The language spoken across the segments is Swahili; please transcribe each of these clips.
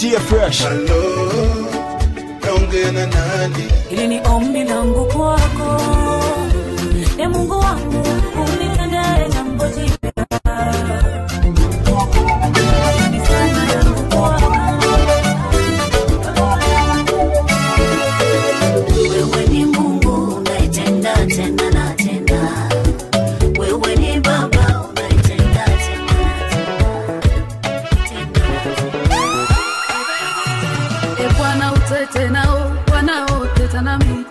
DJ Fresh. Hello, naongea na nani? Hili ni ombi langu kwako, Mungu wangu, unitendee jambo jipya. Wewe ni Mungu unaitenda tena na tena. Wewe ni Baba unaitenda tena na tena. Bwana utete nao wanaoteta nami,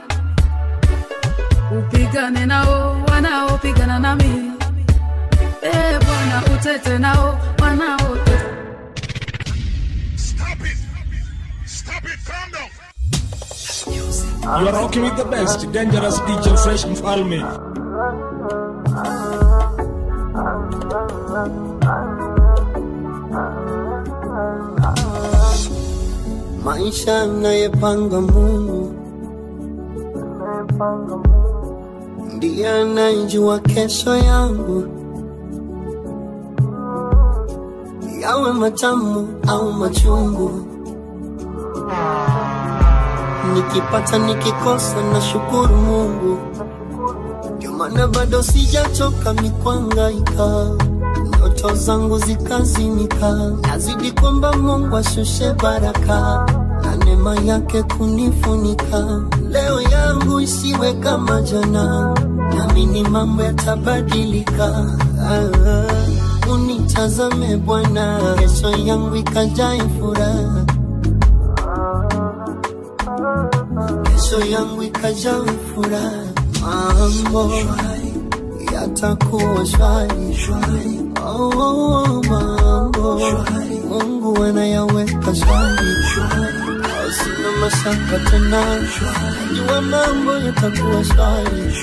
upigane nao wanaopigana nami. Bwana utete nao wanaoteta. Stop it, calm down. You're rocking with the best, dangerous DJ Fresh Mfalme. Maisha anayepanga Mungu ndiye anayejua kesho yangu, yawe matamu au machungu. Nikipata nikikosa na shukuru Mungu, ndio maana bado sijachoka mikwangaika. Ndoto zangu zikazimika, nazidi kwamba Mungu ashushe baraka na neema yake kunifunika. Leo yangu isiwe kama jana, naamini mambo yatabadilika. Unitazame Bwana, kesho yangu ikajae furaha. Kesho yangu ikajae furaha. Mambo yatakuwa shwari. Oh, mambo Mungu anayaweka shwari. Sina mashaka tena, najua mambo yatakuwa shwari.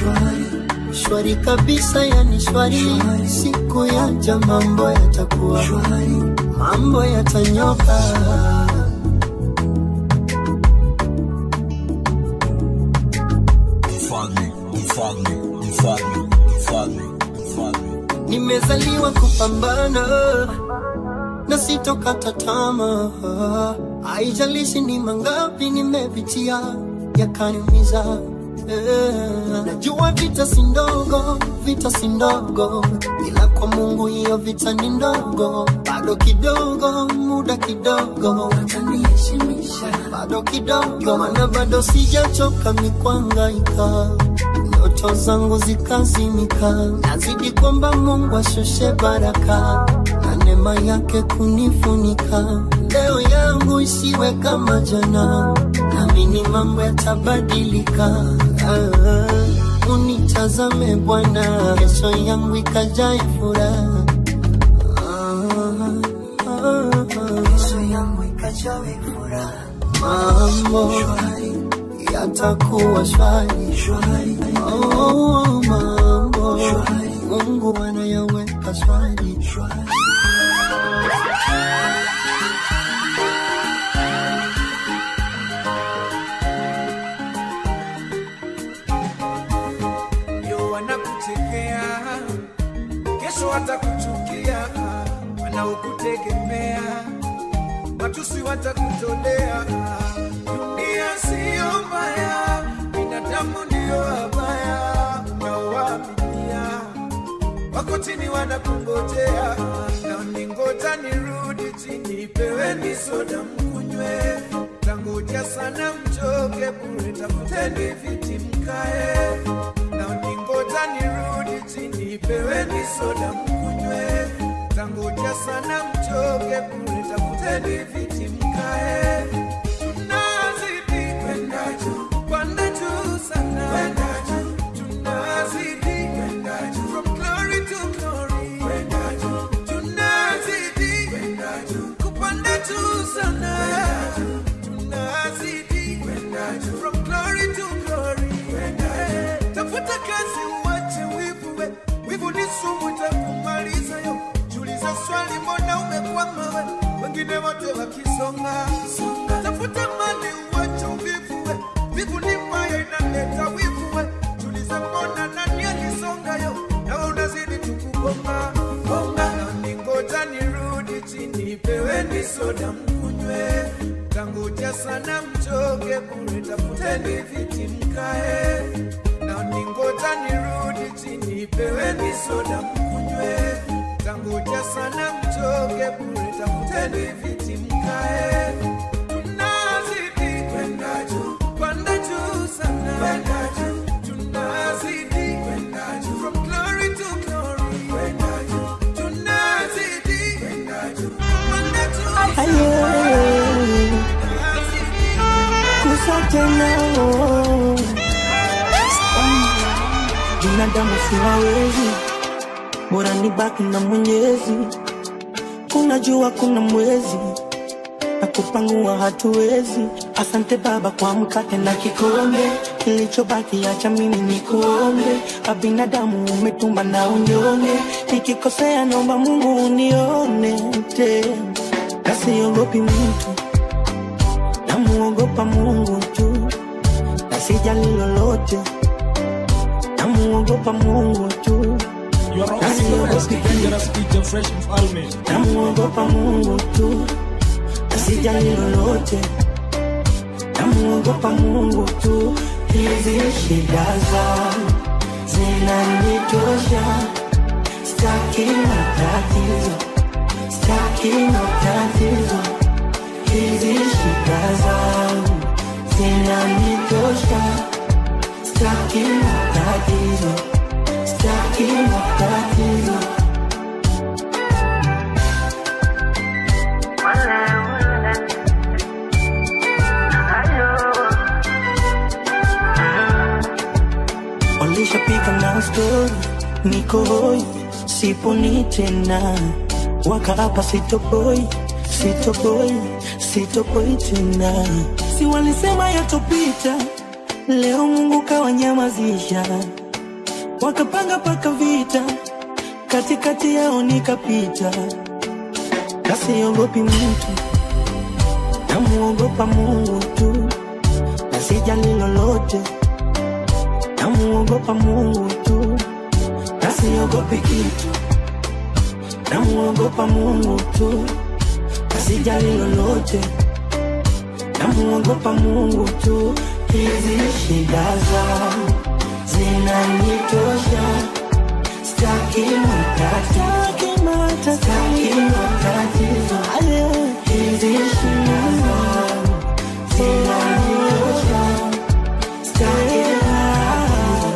Shwari kabisa, yani shwari. Siku yaja mambo yatakuwa shwari, mambo yatanyoka. Nimezaliwa kupambana na sitokata tamaa. Haijalishi ni mangapi nimepitia yakaniumiza. Najua vita si ndogo, ila kwa Mungu hiyo vita ni ndogo. Bado kidogo, muda kidogo, ataniheshimisha. Bado kidogo, maana bado sijachoka mikwangaika. Ndoto zangu zikazimika, nazidi kwamba Mungu ashushe baraka na neema yake kunifunika. Leo yangu isiwe kama jana, naamini mambo yatabadilika. Unitazame Bwana, kesho yangu ikajae furaha. Kesho yangu ikajae furaha. Mambo yatakuwa shwari. Oh, mambo Mungu anayaweka shwari. Wanakuchekea, kesho watakuchukia. Wanaokutegemea, matusi watakutolea. Dunia siyo mbaya, binadamu ndio wabaya. Unaowaaminia wako chini wanakungojea. Na ningoja nirudi chini, peweni soda mkunywe. Tangoja sana mchoke bure, tafuteni viti mkae. Ningoja nirudi chini, peweni soda mkunywe. Tangoja sana mchoke bure, tafuteni viti mkae. Tunazidi kwenda juu, kwenda juu sana. Kwenda juu, tunazidi kwenda juu. From glory to glory, kwenda juu. Tunazidi kwenda juu, kupanda juu sana. Tunazidi kwenda juu. From glory to glory, kwenda juu. Tafuta kazi uache wivu, wivu ni sumu itakumaliza yo. Jiulize swali, mbona umekwama we? Wengine wote wakisonga. Tangoja sana mchoke bure, tafuteni viti mkae. Na ningoja nirudi chini, peweni soda mkunywe. Tangoja sana mchoke bure, tafuteni viti mkae. Tunazidi kwenda juu, kwenda juu sana, kwenda juu. Tunazidi kwenda juu, from glory to glory, kwenda juu. Tunazidi kwenda juu, kwenda juu sana. Binadamu siwawezi, bora nibaki na Mwenyezi. Kuna jua kuna mwezi, na kupangua hatuwezi. Asante Baba kwa mkate na kikombe, kilichobaki acha mimi nikuombe. Binadamu umetumba na unyonge, nikikosea naomba Mungu unione tena. Nasiogopi mtu, namuogopa Mungu tu. Nasijali lolote, namuogopa Mungu tu. Namuogopa Mungu tu. Nasijali lolote, namuogopa Mungu tu. Hizi shida zangu zinanitosha, sitaki matatizo, sitaki matatizo. Hizi shida zangu zinanitosha, sitaki matatizo, sitaki matatizo. Walishapiga na story, niko hoi, siponi tena. Wakaapa sitoboi, sitoboi, sitoboi tena. Si walisema yatopita, leo Mungu kawanyamazisha. Wakapanga paka vita, katikati yao nikapita. Nasiogopi mtu, namuogopa Mungu tu. Nasijali lolote, namuogopa Mungu tu. Nasiogopi kitu, namuogopa Mungu tu. Nasijali lolote, namuogopa Mungu tu. Hizi shida zangu zinanitosha, sitaki matatizo, sitaki matatizo. Hizi shida zangu zinanitosha, sitaki matatizo,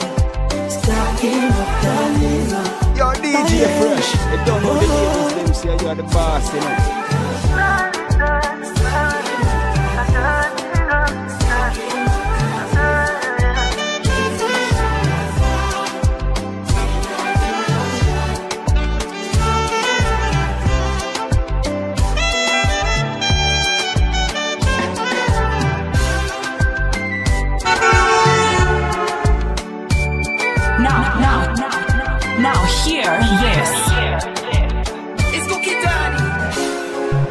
sitaki matatizo. Yo, DJ Fresh, you don't know the ladies, them say you are the boss, you know. Now here, yes. It's Cookie Daddy.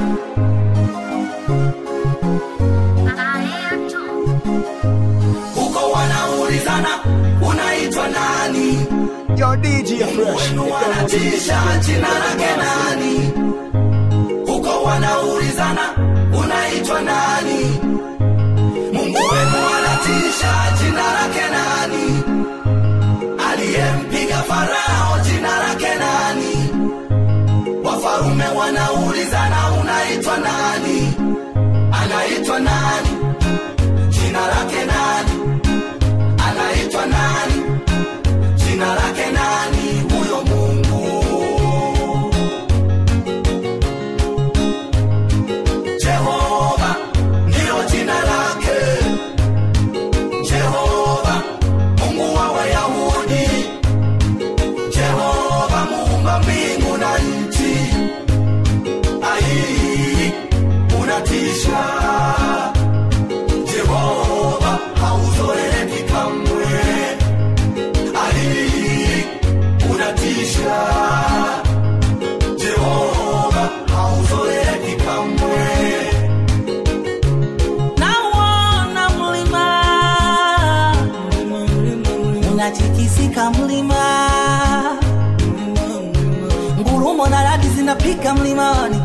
Uko wanaulizana unaitwa nani? Yo, DJ Fresh, wenu wanatisha jina lake nani? Uko wanaulizana unaitwa nani? Mungu wenu wanatisha jina lake nani? Aliyempiga Farao jina lake nani? Wafarume wanaulizana unaitwa nani? Anaitwa nani? Jina lake nani? Anaitwa nani? Jina lake nani? Huyo Mungu. Jehova ndilo jina lake. Jehova Mungu wa Wayahudi. Jehova muumba mbingu na nchi. Ai, unatisha. Jehova hauzoeleki kamwe. Ai, unatisha. Jehova hauzoeleki kamwe. Nauona mlima unatikisika, mlima ngurumo na radi zinapika mlimani.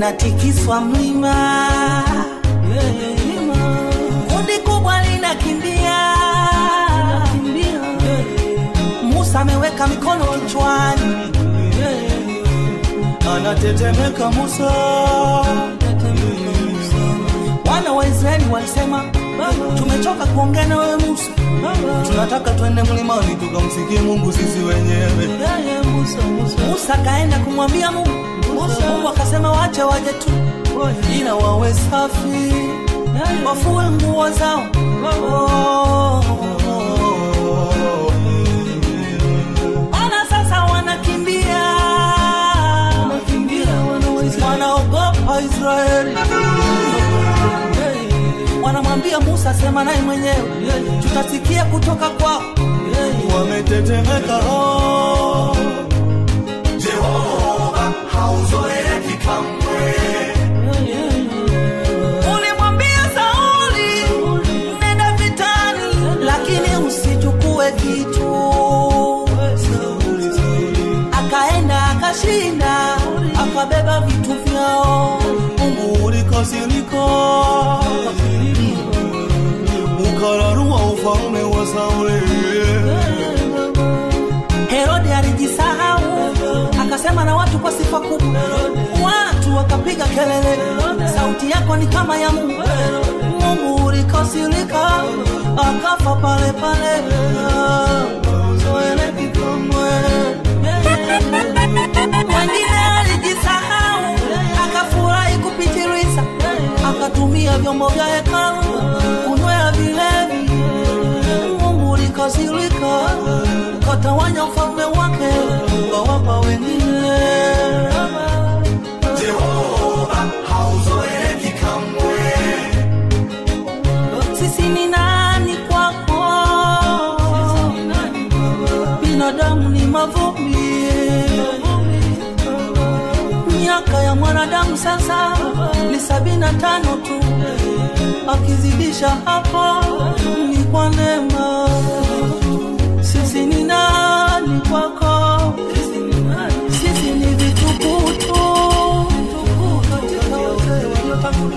unatikiswa mlima, kundi kubwa linakimbia, Musa ameweka mikono kichwani, anatetemeka Musa. Wana wa Israeli walisema, tumechoka kuongea na wewe Musa, tunataka twende mlimani tukamsikie Mungu sisi wenyewe. Musa kaenda kumwambia Mungu. Mungu akasema waache waje tu, ila wawe safi, wafue nguo zao. Ona sasa wanakimbia, wanaogopa Israeli. Wanamwambia Musa, sema naye mwenyewe, tutasikia kutoka kwao. Wametetemeka. Jehova hauzoeleki kamwe. Ulimwambia Sauli, nenda vitani, lakini usichukue kitu. Akaenda akashinda, akabeba vitu vyao. Mungu ulikasirika, ukararua ufalme wa Sauli. Herode alijisahau, akasema na watu kwa sifa kubwa. Watu wakapiga kelele, sauti yako ni kama ya Mungu. Mungu ulikasirika, akafa pale pale. Mwingine alijisahau, akafurahi kupitiliza, akatumia vyombo vya hekalu kunywea vilevi. Mungu ulikasirika, ukatawanya ufalme wake, ukawapa wengine. Jehova hauzoeleki kamwe. Sisi ni nani kwako? Binadamu ni mavumbi. Miaka ya mwanadamu sasa ni 75 tu, akizidisha hapo ni kwa neema. Sisi ni nani kwako? Sisi ni vitukutu.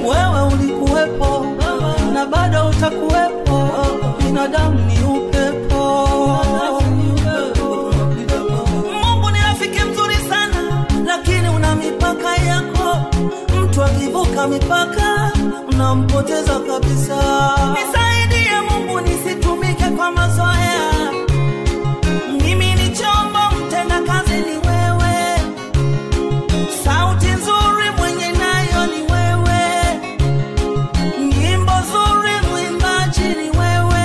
Wewe ulikuwepo na bado utakuwepo. Binadamu ni upepo. Mungu ni rafiki mzuri sana, lakini una mipaka yako. Mtu akivuka mipaka unampoteza kabisa. Nisaidie Mungu nisitumike kwa mazoea. Mimi ni chombo, mtenda kazi ni wewe. Sauti nzuri mwenye nayo ni wewe. Nyimbo nzuri mwimbaji ni wewe.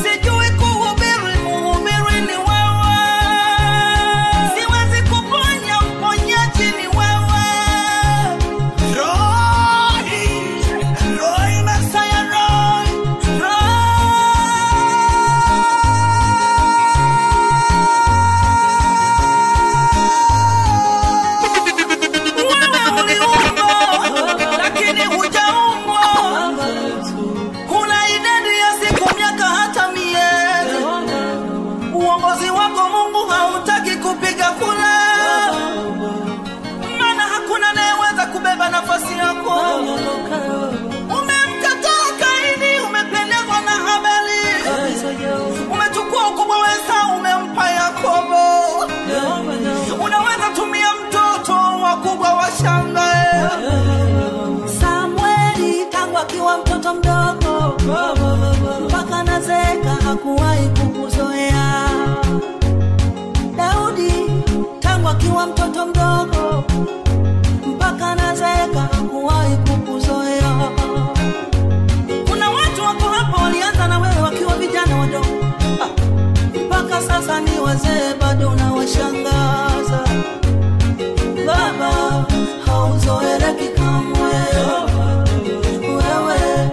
Sijui kuhubiri, mhubiri ni wewe. Siwezi kuponya, mponyaji ni wewe. Roy Messiah, Roy. Wewe uliumbwa, lakini hujaumbwa. Kuna idadi ya siku, miaka, hata miezi. Uongozi wako Mungu hautaki kupiga kura, maana hakuna anayeweza kubeba nafasi yako. Umemkataa Kaini, umependezwa na Habili. Umechukua ukubwa wa Esau, umempa Yakobo. Unaweza tumia mtoto, wakubwa washangae. Samueli tangu akiwa mtoto mdogo mpaka nazeka hakuwahi kukuzoea. Daudi tangu akiwa mtoto mdogo mpaka nazeka hakuwahi kukuzoea. Kuna watu wako hapo walianza na wewe wakiwa vijana wadogo, mpaka sasa ni wazee bado unawashangaza. Baba hauzoeleki kamwe. Wewe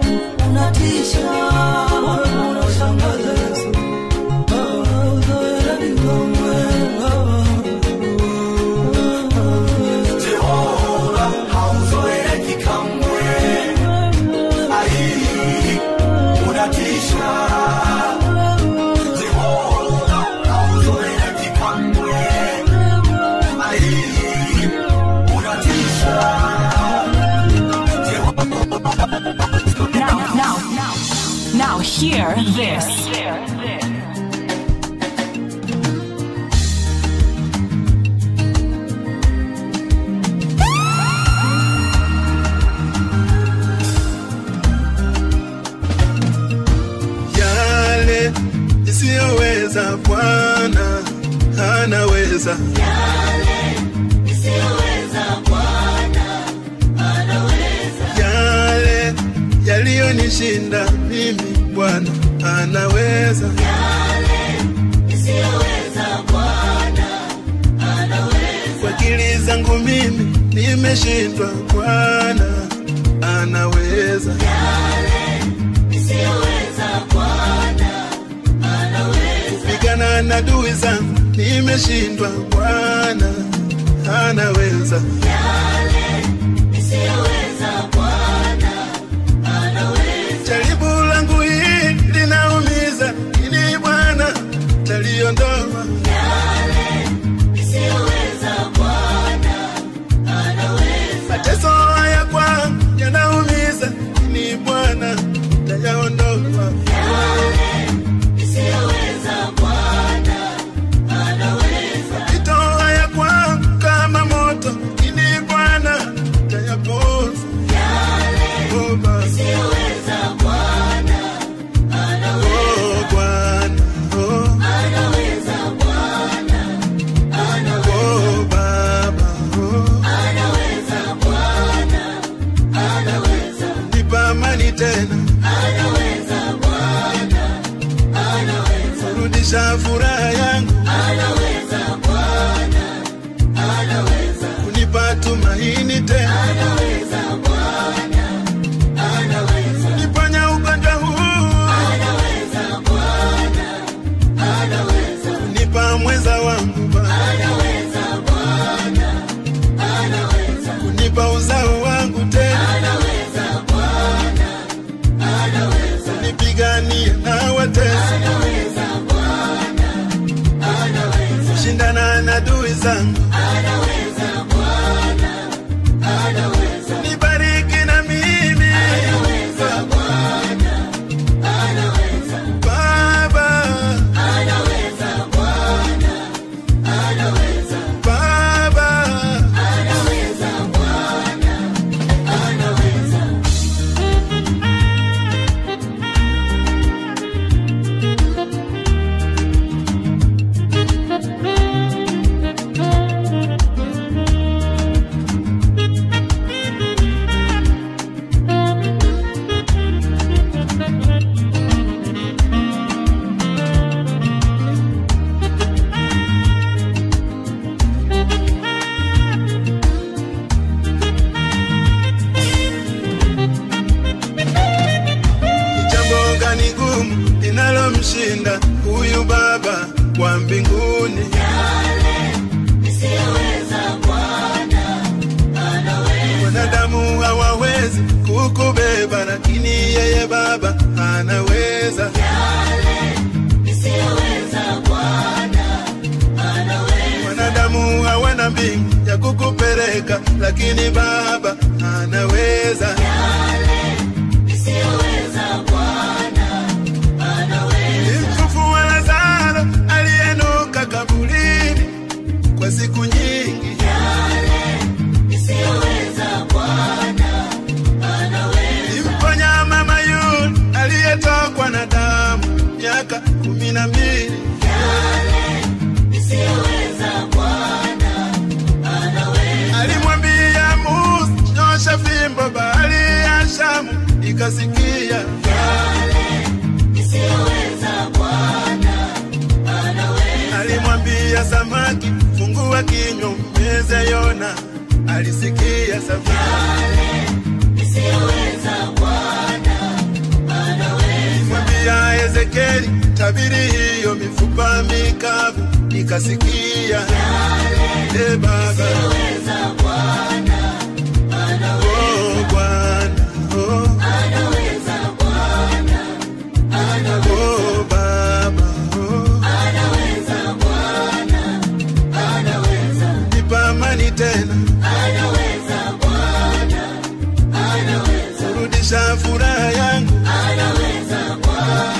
unatisha, unashangaza Yesu. Hauzoeleki kamwe. Jehova hauzoeleki hear this. Yale isiyoweza Bwana anaweza. Yale isiyoweza Bwana anaweza. Yale yaliyonishinda mimi Bwana anaweza. Yale isiyoweza Bwana anaweza. Kwa akili zangu mimi nimeshindwa, Bwana anaweza. Yale isiyoweza Bwana anaweza. Kupigana na adui zangu nimeshindwa, Bwana anaweza. Yale isiyoweza Bwana anaweza. Jaribu langu hili linaumiza, ili Bwana taliondoa. Yale isiyoweza Bwana anaweza. Mateso haya kwangu yanaumiza, ili Bwana tayaondoa. Yale isiyoweza Bwana anaweza. Mapito haya kwangu kama moto, ili Bwana tayapoza. Yale Oh, Baba. isiyoweza Bwana anaweza. Oh, Bwana. Oh, Anaweza Bwana anaweza. oh, Baba. Oh, Anaweza Bwana anaweza. nipa amani tena, Anaweza Bwana anaweza. kurudisha furaha yangu, Anaweza Bwana anaweza. kunipa tumaini tena, Anaweza Bwana anaweza. niponya ugonjwa huu, Anaweza Bwana anaweza. kunipa mweza wangu Baba, Anaweza Bwana anaweza. kunipa uzao wangu tena, Anaweza Bwana anaweza. nipiganie na watesi, Anaweza Bwana anaweza. kushindana na adui zangu, Anaweza Bwana anaweza. nibariki na mimi Anaweza Bwana anaweza. Baba, Anaweza Bwana anaweza. Baba. Anaweza Bwana anaweza. Ni jambo gani gumu linalomshinda huyu Baba wa mbinguni? Yale isiyoweza Bwana anaweza. Wanadamu hawawezi kukubeba, lakini yeye Baba anaweza. Yale isiyoweza Bwana anaweza. Wanadamu hawana mbingu ya kukupeleka, lakini Baba anaweza. Yale isiyoweza Bwana anaweza. Mfufua Lazaro aliyenuka kaburini kwa siku nyingi, Yale isiyoweza Bwana anaweza. mponya mama yule aliyetokwa na damu miaka 12. Yale isiyoweza Bwana anaweza. Alimwambia Musa, nyosha fimbo, bahari ya Shamu ikasikia. Yale isiyoweza Bwana anaweza. Alimwambia samaki, fungua kinywa umeze Yona, alisikia samaki. Yale isiyoweza Bwana anaweza. Alimwambia Ezekieli, tabiri hiyo mifupa mikavu ikasikia. Yale Baba, isiyoweza Bwana anaweza. oh Bwana, oh, Anaweza Bwana anaweza. oh Baba, oh, Anaweza Bwana anaweza. nipa amani tena, Anaweza Bwana anaweza. kurudisha furaha yangu, Anaweza Bwana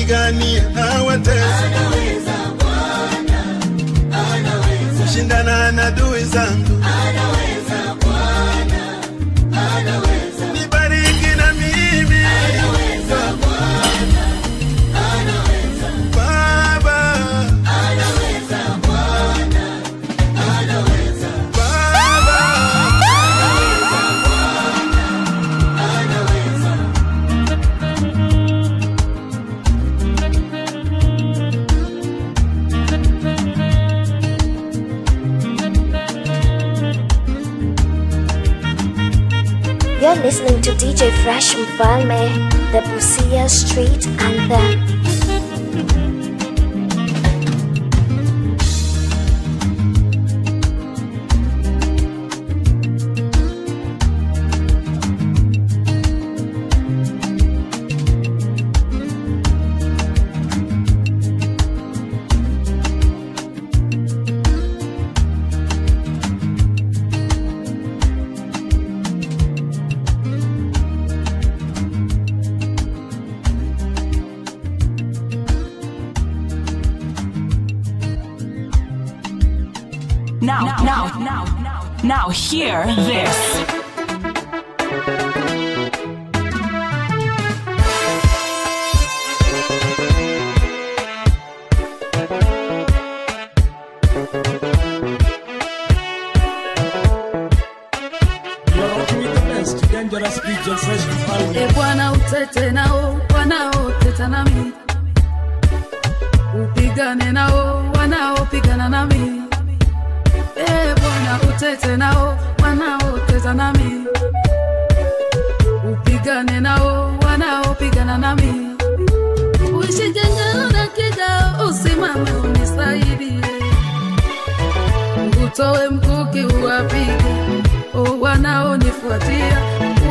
kupigania hawatesi. Anaweza Bwana, anaweza. Kushindana na adui zangu. Anaweza Bwana, anaweza. Nibariki na mimi. Anaweza Bwana, anaweza. Baba. Anaweza Bwana, anaweza. Baba. Anaweza Bwana, anaweza. You're listening to DJ Fresh Mfalme, the Busia Street Anthem. Now hear this. Dangerous DJ Fresh Mfalme. E Bwana utete nao wanaoteta nami, upigane nao wanaopigana nami. E Bwana utete nao wanaoteta nami, upigane nao wanaopigana nami. Usijengana na kigao, usimame unisaidie, utoe mkuki uwapige wanaonifuatia,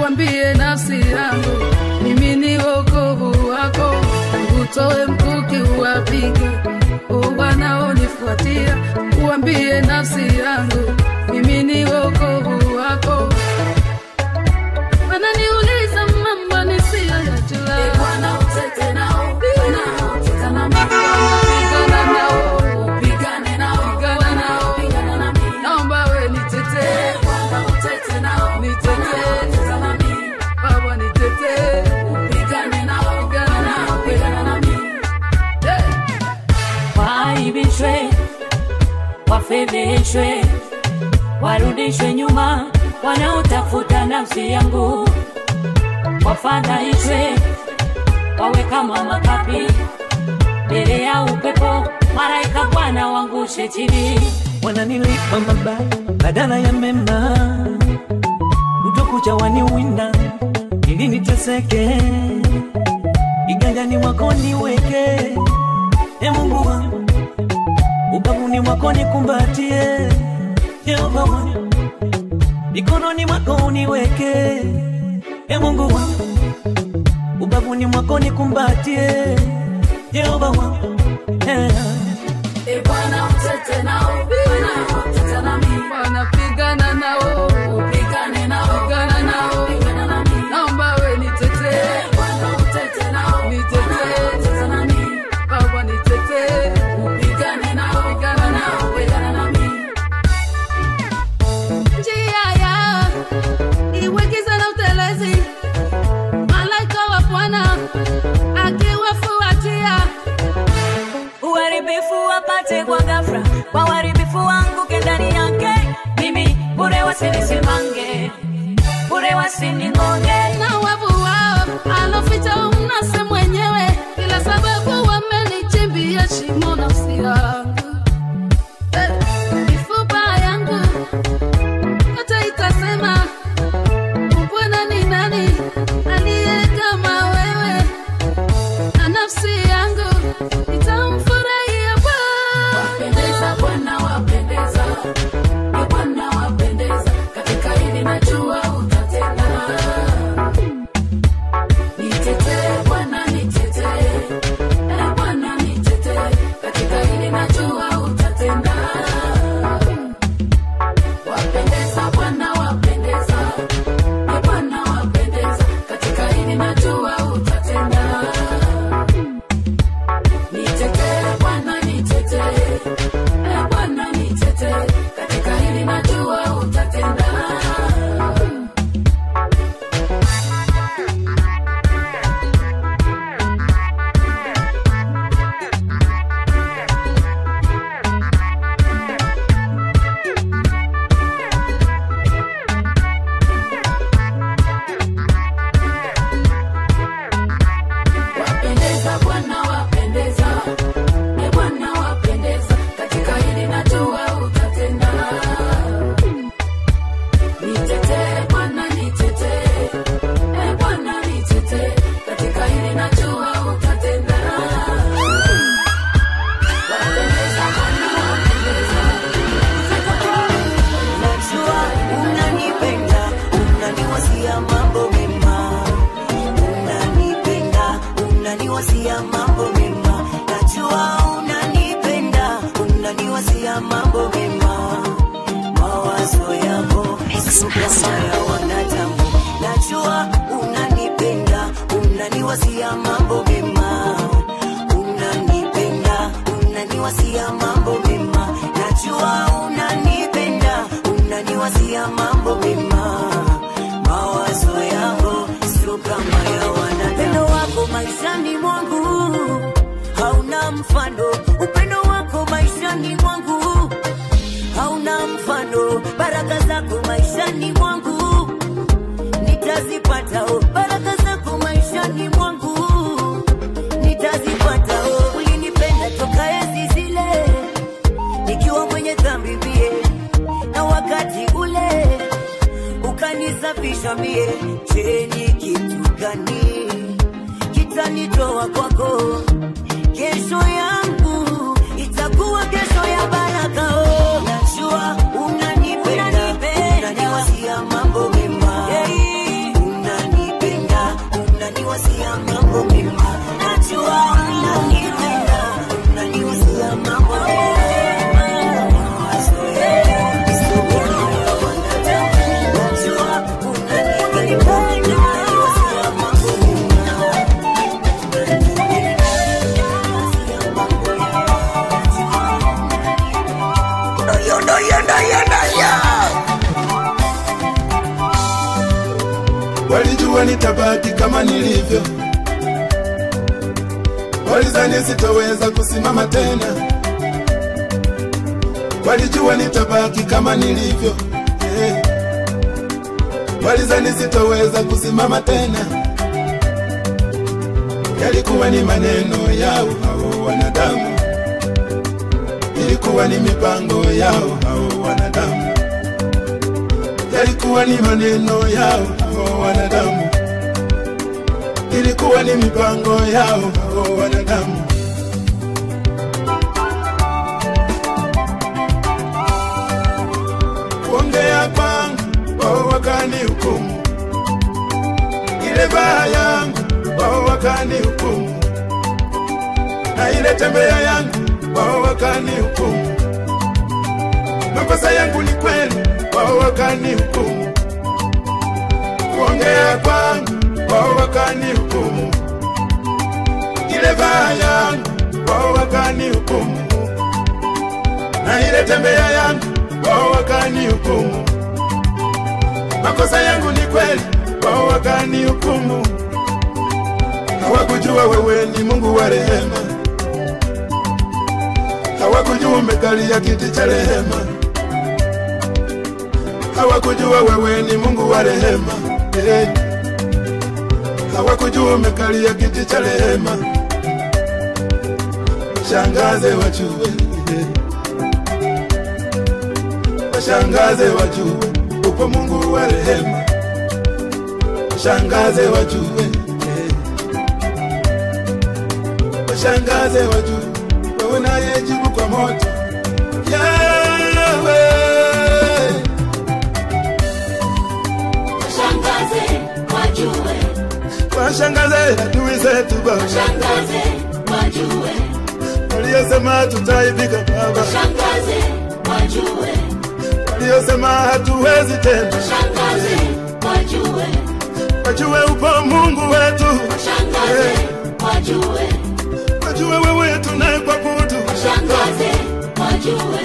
uambie nafsi yangu mimi ni wokovu wako. Utoe mkuki uwapige wanaonifuatia, uambie nafsi yangu mimi ni wokovu wako. Wananiuliza mambo nisiyoyajua. E Bwana utete nao wanaoteta nami, pigana nao, upigane nao, pigana nami. Naomba we nitetee, Bwana utete nao, nitetee nami. Baba nitetee, upigane nao, pigana nami. Waibishwe, wafedheshwe, warudishwe nyuma wanaotafuta nafsi yangu, wafadhaishwe, wawe kama makapi mbele ya upepo, malaika Bwana wangushe chini. Wananilipa mabaya badala ya mema, utokuja waniwinda ili niteseke, iganjani mwako niweke. E Mungu wangu, ubavuni mwako nikumbatie. Yehova wangu, mikononi mwako uniweke. E Mungu wangu, ubavuni mwako nikumbatie. Yehova wangu, E Bwana utete nao wanaoteta nami, wanapigana nao, upigane nao, pigana nami. Naomba we nitetee, Bwana utete nao, nitetee nami. Baba nitetee, upigane nao, pigana nami. Njia ya iwe giza na utelezi, malaika wa Bwana akiwafuatia, uharibifu wapate kwa ghafla, kwa uharibifu wangu kendani yake. Mimi bure wasinisimame, bure wasiningoje. Na wavu wao aloficha umnase mwenyewe, kila sababu wamenichimbia shimo nafsi yangu. Mifupa yangu yote itasema, Bwana ni nani aliye kama wewe, na nafsi yangu itamfurahia Bwana. Bwana wapendeza, Bwana wapendeza, katika hili najua utatenda. unaniwazia mambo mema. Najua unanipenda, unaniwazia mambo mema. Mawazo yako sio kama ya wanadamu. Najua unanipenda, unaniwazia mambo mema. Unanipenda, unaniwazia mambo mema. Najua unanipenda, unaniwazia mambo mema. Mawazo yako sio kama ya wanadamu. Upendo wako maishani mwangu hauna mfano. Upendo wako maishani mwangu hauna mfano. Baraka zako maishani mwangu nitazipata. Baraka zako maishani mwangu nitazipata. Ulinipenda toka enzi zile nikiwa mwenye dhambi mie, na wakati ule ukanisafisha mie. Je, ni kitu gani kitanitoa kwako? Kesho yangu itakuwa kesho ya baraka. Najua unanipenda, unaniwazia mambo mema. Unanipenda, unaniwazia mambo mema. Najua unanipenda, unaniwazia mambo mema. Walijua nitabaki kama nilivyo, walizani sitoweza kusimama tena. Walijua nitabaki kama nilivyo, walizani sitoweza kusimama tena. Yalikuwa ni maneno yao hao wanadamu, ilikuwa ni mipango yao hao wanadamu. Yalikuwa ni maneno yao hao wanadamu, ilikuwa ni mipango yao hao wanadamu. Kuongea kwangu wao wakani hukumu, ile baya yangu wao wakani hukumu, na ile tembea yangu wao wakani hukumu. Makosa yangu ni kweli wao wakani hukumu. Kuongea kwangu wao wakani hukumu, ile baya yangu wao wakani hukumu, na ile tembea yangu wao wakani hukumu. Makosa yangu ni kweli wao wakani hukumu. Hawakujua wewe ni Mungu wa rehema, hawakujua umekalia kiti cha rehema, hawakujua wewe ni Mungu wa rehema. Hawakujua umekalia kiti cha rehema. Shangaze wajue, washangaze wajue upo Mungu wa rehema. Shangaze wajue, washangaze wajue wewe unayejibu kwa moto. Yahweh, washangaze wajue, washangaze adui zetu Baba, washangaze wajue, waliosema tutaibika Baba, washangaze wajue, waliosema hatuwezi tena, washangaze wajue, wajue upo Mungu wetu, washangaze wajue, wajue wewe tunayekuabudu, washangaze wajue.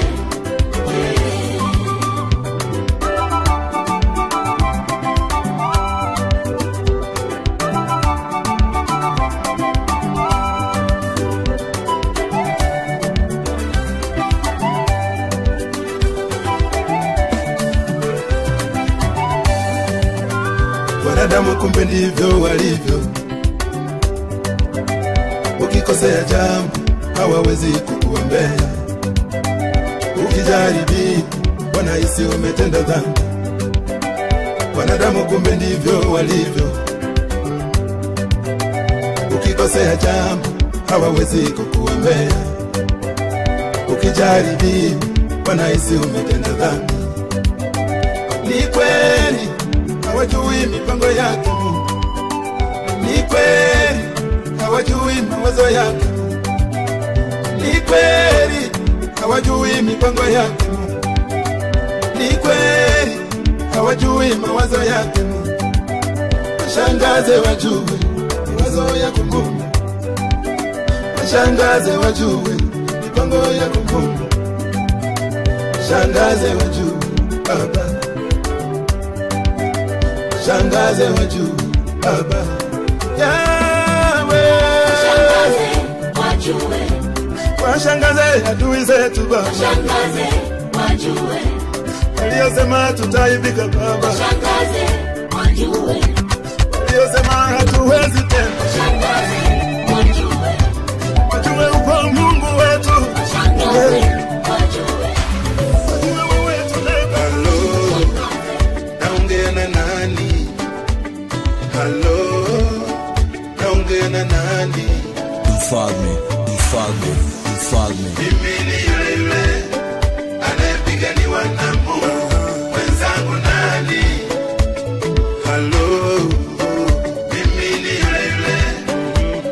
Wanadamu kumbe ndivyo walivyo, ukikosea jambo hawawezi kukuombea. Ukijaribi wanahisi umetenda dhambi. Wanadamu kumbe ndivyo walivyo, ukikosea jambo hawawezi kukuombea. Ukijaribi wanahisi umetenda dhambi. Ni kweli hawajui mipango yake Mungu, ni kweli hawajui mawazo yake. Ni kweli hawajui mipango yake. Ni kweli hawajui mawazo yake. Washangaze wajue mawazo yako Mungu. Washangaze wajue mipango yako Mungu. Washangaze wajue Baba. Washangaze wajue Baba. Yahweh. Washangaze wajue. Washangaze adui zetu Baba. Washangaze wajue. Waliosema tutaibika Baba. Washangaze wajue. Waliosema hatuwezi tena. Washangaze wajue. Wajue upo Mungu wetu. Washangaze wajue. Wajue wewe wetu leo. Hello. Naongea na nani? Hello. Naongea na nani? Mfalme, mfalme, mfalme. Mimi ni yule yule anayepiganiwa na Mungu. Mwenzangu nani? Hello. Mimi ni yule yule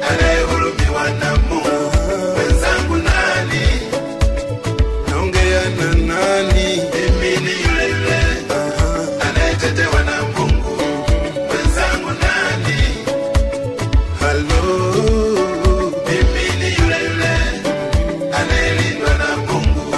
anayehurumiwa na Mungu. Mwenzangu nani? Naongea na nani? Mimi ni yule yule anayetetewa na Mungu. Mwenzangu nani? Hello. Mimi ni yule yule anayelindwa na Mungu.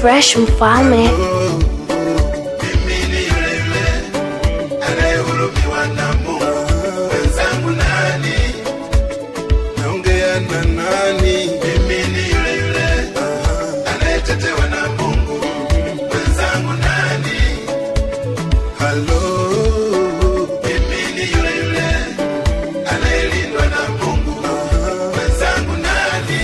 Fresh Mfalme. Anayehurumiwa na Mungu, wenzangu nani? Naongea na nani? Mimi ni yule anayetetewa na Mungu, wenzangu nani? Hello, mimi ni yule anayelindwa na Mungu, wenzangu nani?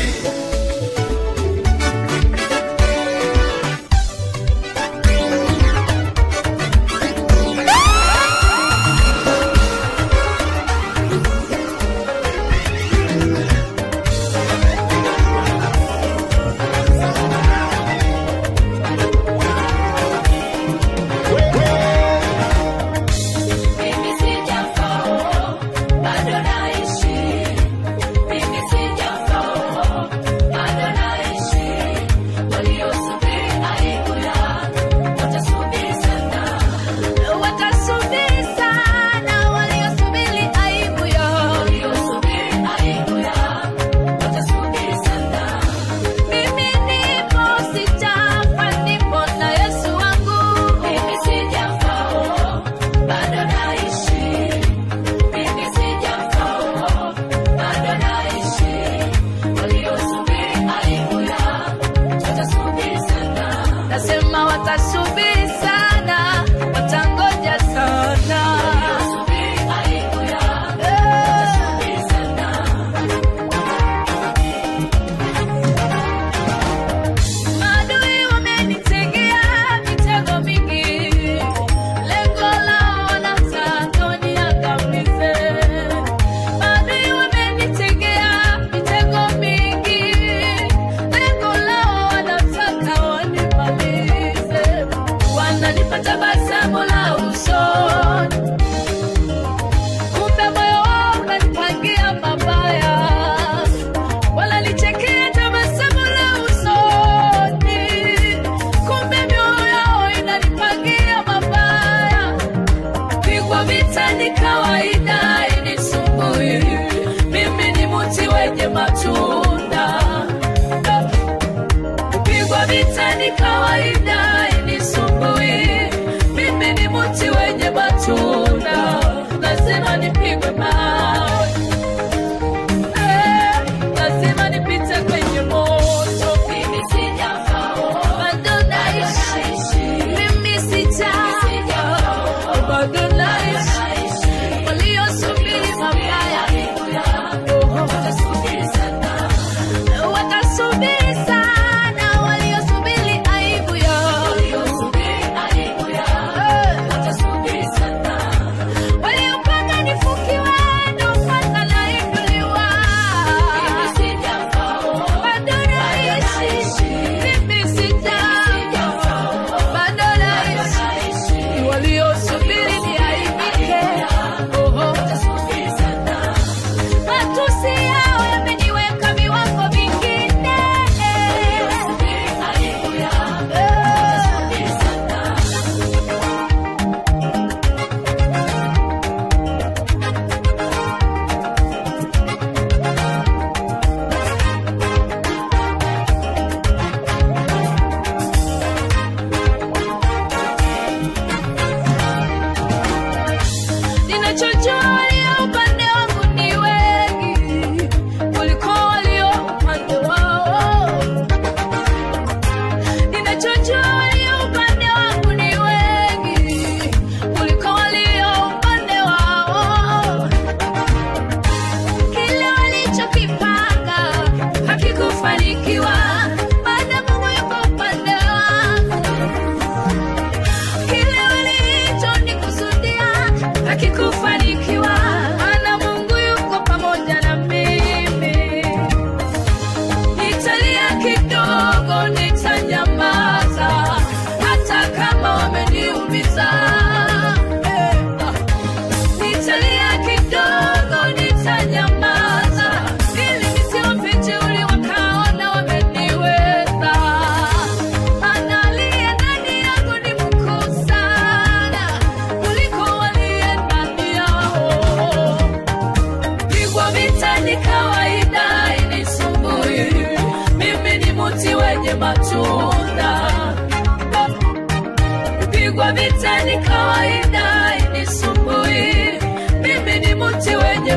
Hakikufanikiwa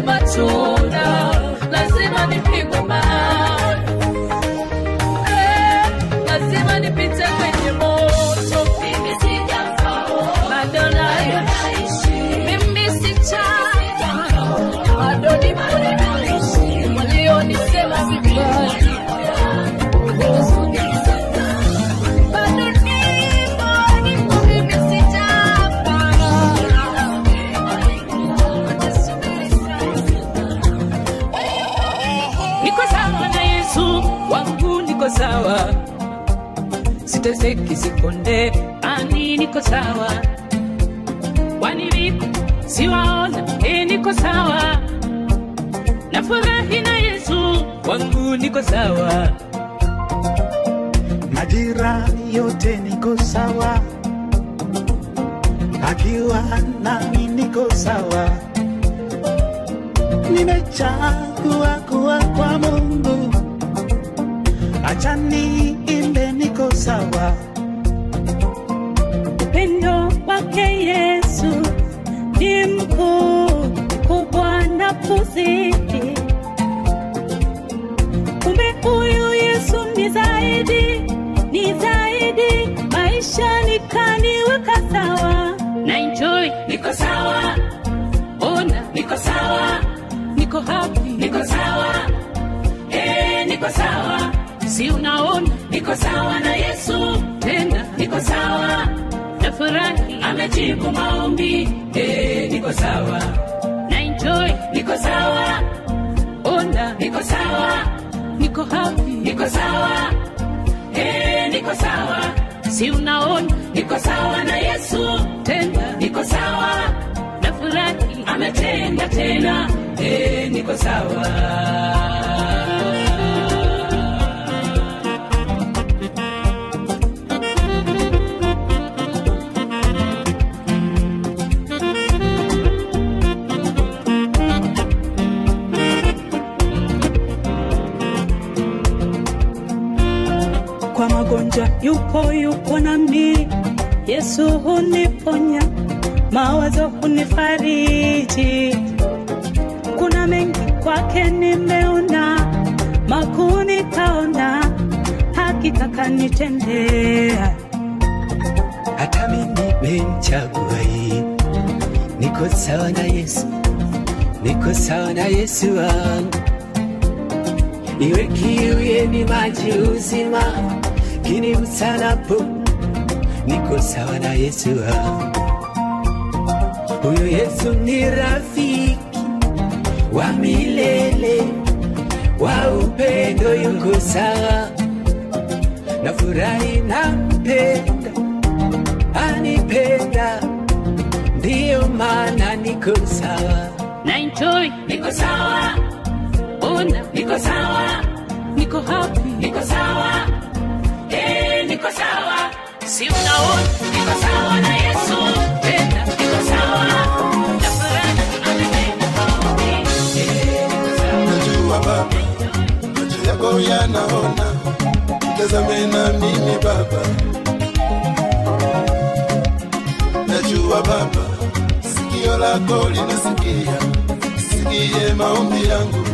matunda, lazima nipigwe mawe, lazima nipite kwenye moto. Mimi sijafa, bado naishi. Mimi sijafa, bado naishi. Walionisema vibaya sawa, siteseki sikonde, ani niko sawa, wanilipo siwaona, niko sawa, nafurahi na Yesu wangu, niko sawa, majira yote niko sawa, akiwa nami niko sawa, nimechagua kuwa kwa Mungu, acha niimbe niko sawa. Upendo wake Yesu ni mkuu, kubwa na kuzidi. Kumbe huyu Yesu ni zaidi, maisha nikaniweka sawa. Na enjoy, niko sawa, ona, niko sawa, niko happy, niko sawa, niko sawa. Si unaona niko sawa na Yesu, tena niko sawa, nafurahi amejibu maombi, niko sawa, na enjoy, niko sawa, ona, niko sawa, niko happy, niko sawa, niko sawa. Si unaona niko sawa na Yesu, tena niko sawa, nafurahi ametenda tena, niko sawa. Kwa magonjwa yupo nami, Yesu huniponya, mawazo hunifariji. Kuna mengi kwake nimeona, makuu nikaona, hakika kanitendea. Hata mimi nimemchagua yeye, niko sawa na Yesu, niko sawa na Yesu wangu. Iwe kiu yenye maji uzima, kini usanapo, niko sawa na Yesu wangu. Huyo Yesu ni rafiki wa milele, wa upendo, yuko sawa, nafurahi nampenda, anipenda, ndiyo maana niko sawa. Na enjoy, niko sawa, ona, niko sawa, niko happy, niko sawa, niko sawa. Si unaona niko sawa na Yesu, tena niko sawa, nafurahi ametenda maombi, niko sawa. Najua Baba, macho yako yanaona, tazame na mimi Baba. Najua Baba, sikio lako linasikia, sikie maombi yangu.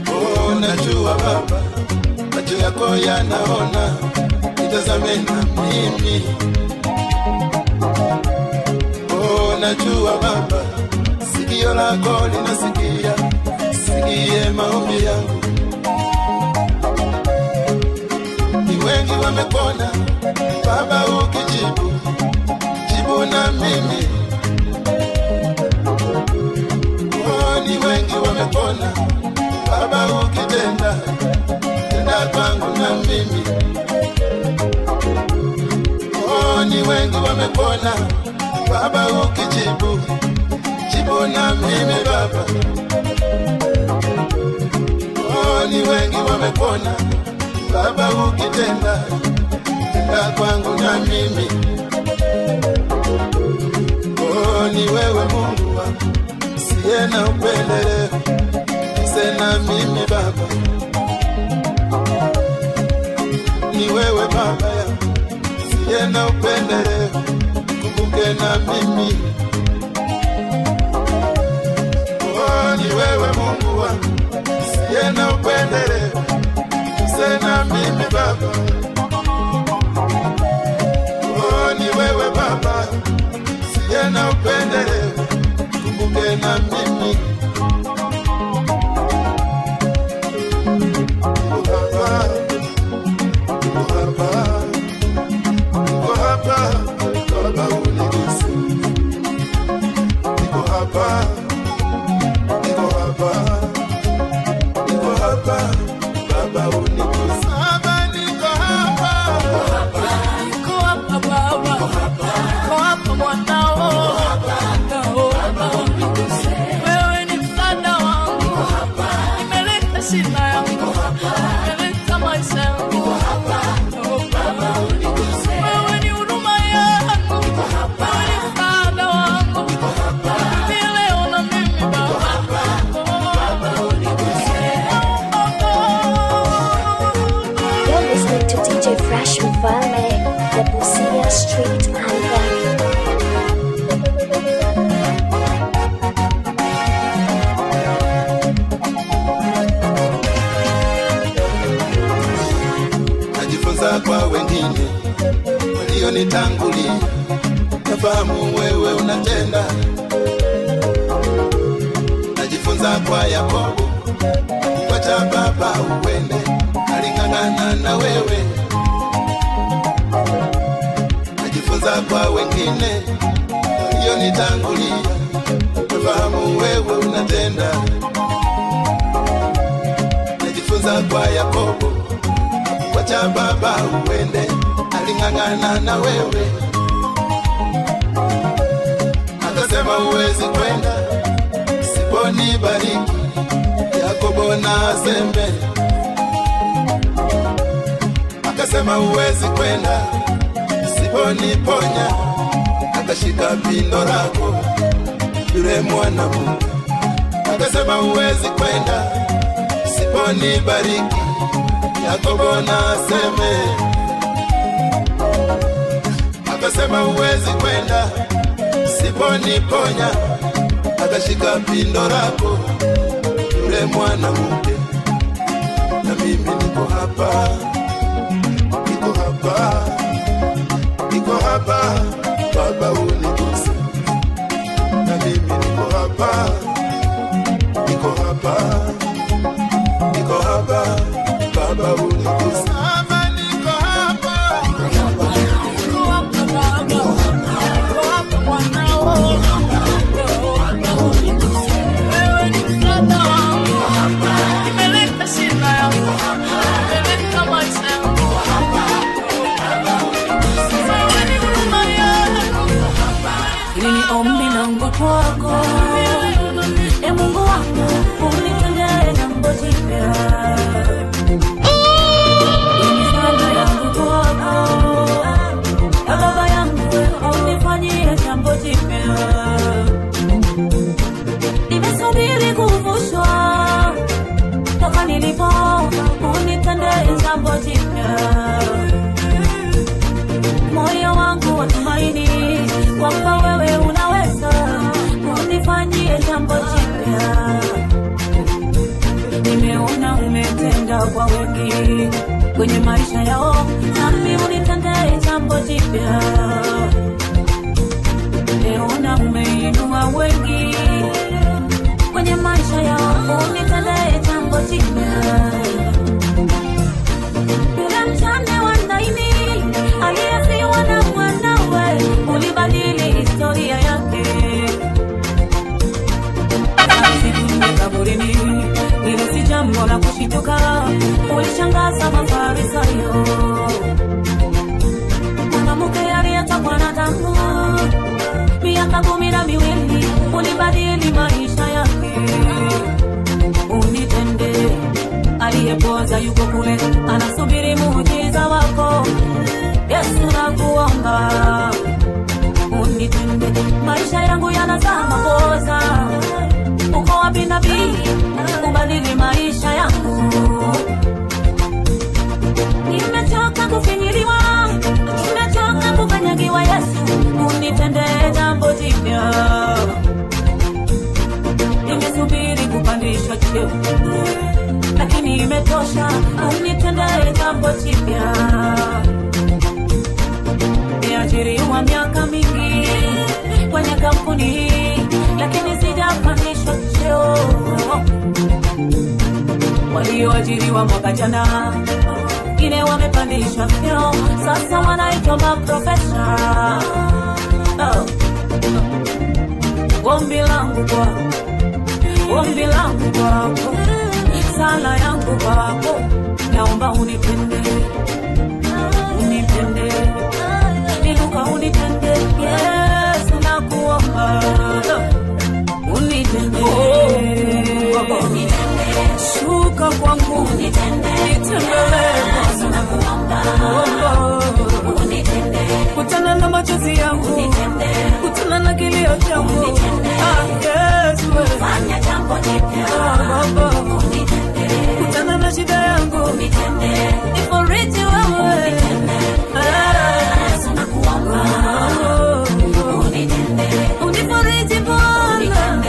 Oh, najua Baba, macho yako yanaona, tazame na mimi. Oh, najua Baba, sikio lako linasikia, sikie maombi yangu. Ni wengi wamekona Baba, ukijibu jibu na mimi. Oh, ni wengi wamekona Baba, ukitenda tenda kwangu na mimi. Oh, ni wengi wamekona Baba, ukijibu jibu na mimi Baba. Oh, ni wengi wamekona Baba, ukitenda tenda kwangu na mimi. Oh, ni wewe Mungu wangu, siye na upendeleo, sena mimi Baba. Ni wewe Baba ya, siye na upendeleo, kumbuke na mimi. na mimi Baba. Oh, ni wewe Baba, siye na upendeleo, kumbuke na mimi. The Busia Street Anthem. Najifunza kwa wengine walionitangulia, nafahamu wewe unatenda. Najifunza kwa Yakobo, wacha baba uende, aling'ang'ana na wewe. Najifunza kwa wengine walionitangulia, nafahamu wewe unatenda. Najifunza kwa Yakobo, wacha baba uende, aling'ang'ana na wewe. Akasema uwezi kwenda siponibariki, Yakobo na sembe. Akasema uwezi kwenda siponiponya, akashika pindo lako yule mwana Mungu. Akasema uwezi kwenda siponibariki, Yakobo na seme. Akasema uwezi kwenda siponiponya, akashika pindo lako yule mwana Mungu. Na mimi niko hapa, niko hapa, niko hapa, Baba uniguse. Na mimi niko hapa, niko hapa, niko hapa, Baba uniguse. Ama niko hapa, niko hapa, niko hapa, Baba, niko hapa mwanao. Wewe ni msaada wangu, nimeleta shida yangu, nimeleta maisha yangu. Hili ni ombi langu kwako, e Mungu wangu, unitendee jambo jipya. Hili ni sala yangu kwako, e Baba yangu, unifanyie jambo jipya. Nimesubiri kuvushwa toka nilipo, unitendee jambo jipya. Moyo wangu watumaini kwamba wewe unaweza kunifanyia jambo jipya. Nimeona umetenda kwa wengi kwenye maisha yao, nami unitendee jambo jipya. Nimeona umeinua wengi kwenye maisha yao, unitendee jambo jipya. Yule mjane wa Naini aliyefiwa na mwanawe, ulibadili historia yake. Asikumbe kaburini, hilo si jambo la kushituka, ulishangaza Mafarisayo. Mwanamke aliyetokwa na damu miaka 12, ulibadili maisha yake. Unitende, aliyepoza yuko kule, anasubiri muujiza wako. Yesu nakuomba, unitende, maisha yangu yanazama poza. Uko wapi nabii, ubadili maisha yangu. Nimechoka kufinyiliwa, nimechoka kukanyagiwa. Yesu, unitende jambo jipya. Nimesubiri kupandishwa cheo, lakini imetosha, unitendee jambo jipya. Niajiriwa miaka mingi kwenye kampuni hii, lakini sijapandishwa cheo. Walioajiriwa mwaka jana wengine wamepandishwa cheo, sasa wanaitwa maprofesa. Ombi langu kwako, sala yangu kwako, naomba unipende, inuka unipende, Yesu nakuomba, unipende, shuka kwangu, nitembelee, kutana na machozi yangu, kutana na kilio changu, Yesu fanya jambo jipya, kutana na shida yangu, nifariji wewe, Yesu nakuomba, unifariji Bwana,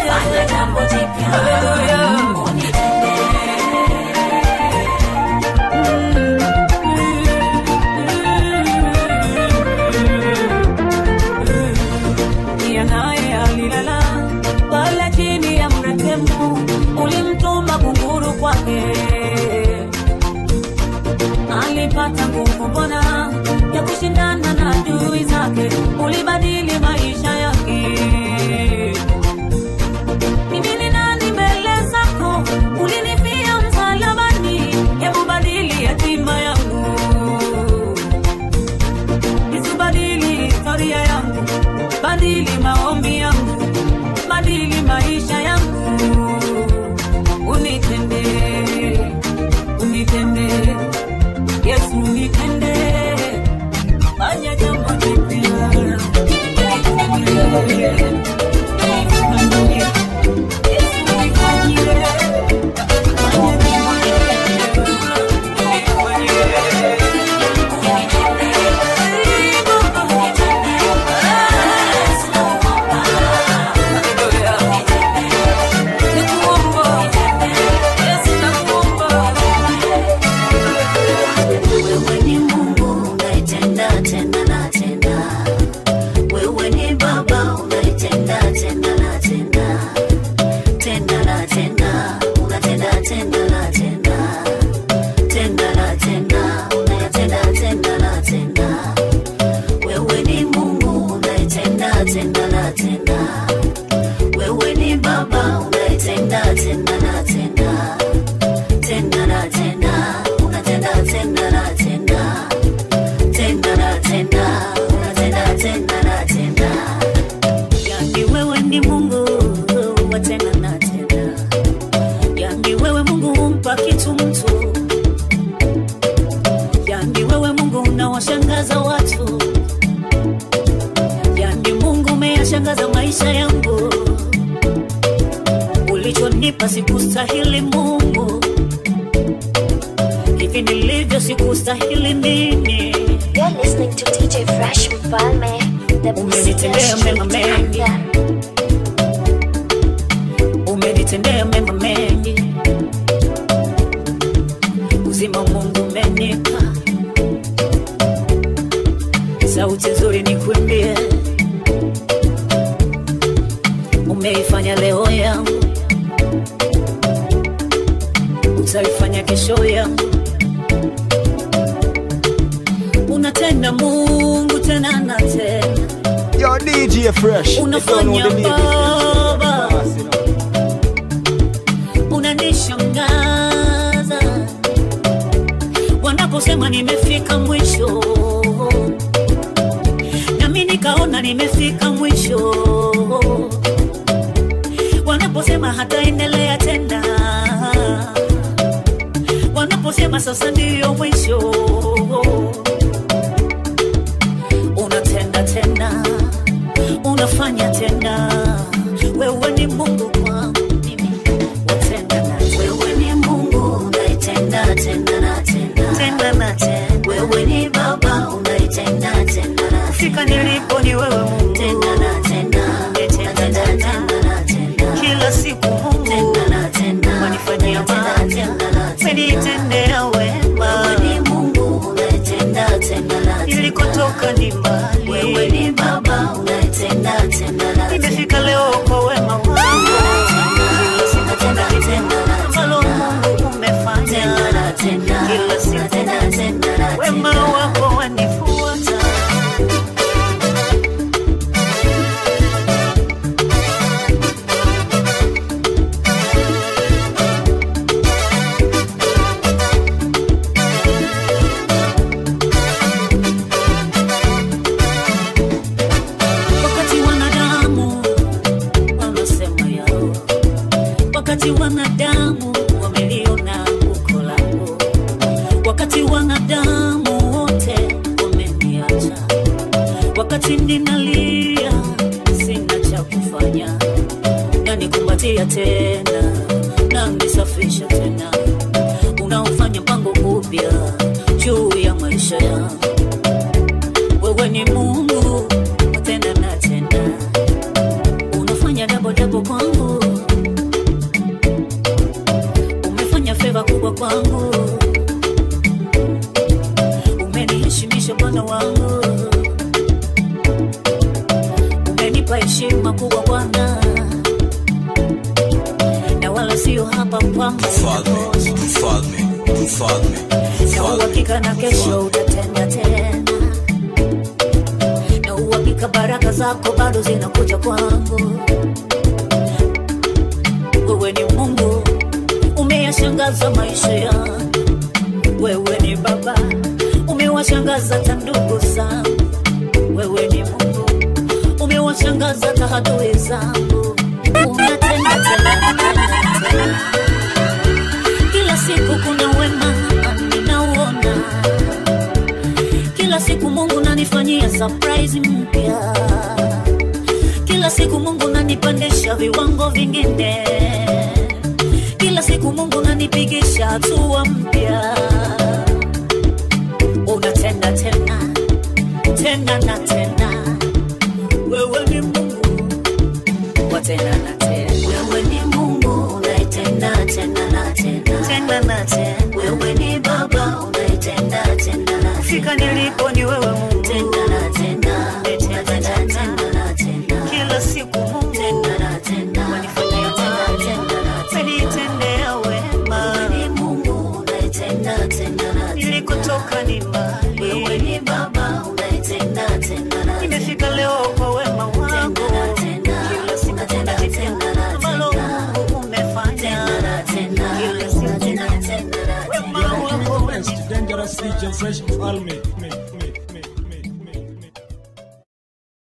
fanya jambo jipya, haleluya. Ulimtuma kunguru kwake, alipata nguvu bona ya kushindana na adui zake, ulibadili maisha yake. Mimi ni nani mbele zako, ulinifia msalabani, hebu badili hatima yangu, nisibadili historia yangu, badili maombi yangu, badili maisha yangu. Unitende, Yesu unitende, fanya jambo jipya. Sikustahili Mungu, hivi nilivyo sikustahili mimi. You're listening to DJ Fresh Mfalme, the umenitendea mema mengi, umenitendea mema mengi, uzima Mungu umenipa, sauti nzuri nikuimbie, umeifanya leo yangu, utaifanya kesho yangu. Unatenda Mungu tena na tena. Yo DJ Fresh, unafanya Baba, unanishangaza wanaposema nimefika mwisho, nami nikaona nimefika mwisho. Wanaposema hataendelea tena, wanaposema sasa ndio mwisho, unatenda tena, unafanya tena. Wewe ni Mungu kwangu mimi, watenda na wewe ni Mungu unaitenda tena na tena, tena na tena. Wewe ni Baba unaitenda tena na fika nilipo ni wewe Mungu, tena na tena, tena na tena, kila wakati ninalia sina cha kufanya, na nikumbatia tena na nisafisha tena, unaofanya mpango upya juu ya maisha yangu. Wewe ni Mungu tena na tena, unafanya double kwangu, umefanya favor kubwa kwangu, umeniheshimisha Bwana wangu, umenipa heshima kubwa Bwana, na wala sio hapa kwangu. Mfalme. Na uhakika na kesho utatenda tena, na uhakika baraka zako bado zinakuja kwangu. Wewe ni Mungu, umeyashangaza maisha yangu. Wewe ni Baba, umewashangaza tandugu zangu. Wewe ni Mungu, umewashangaza tahadui zangu. Unatenda tena. Kila siku kuna wema ninauona, kila siku Mungu nanifanyia surprise mpya, kila siku Mungu nanipandisha viwango vingine, kila siku Mungu nanipigisha hatua mpya. Unatenda tena na tena, wewe ni Mungu wa tena na tena. Wewe ni Mungu unaitenda tena na tena. Wewe ni Baba unaitenda tena na tena. Fika nilipo ni wewe Mungu tena na tena. Kila siku Mungu tena na tena. Wanifanyia tena na tena. Nitendea wema. Wewe ni Mungu unaitenda tena na tena. Nilikotoka ni mbali. Wewe ni Baba unaitenda tena na tena. Nimefika leo kwa wema wako. Kila siku tena na tena. Dangerous DJ Fresh Mfalme.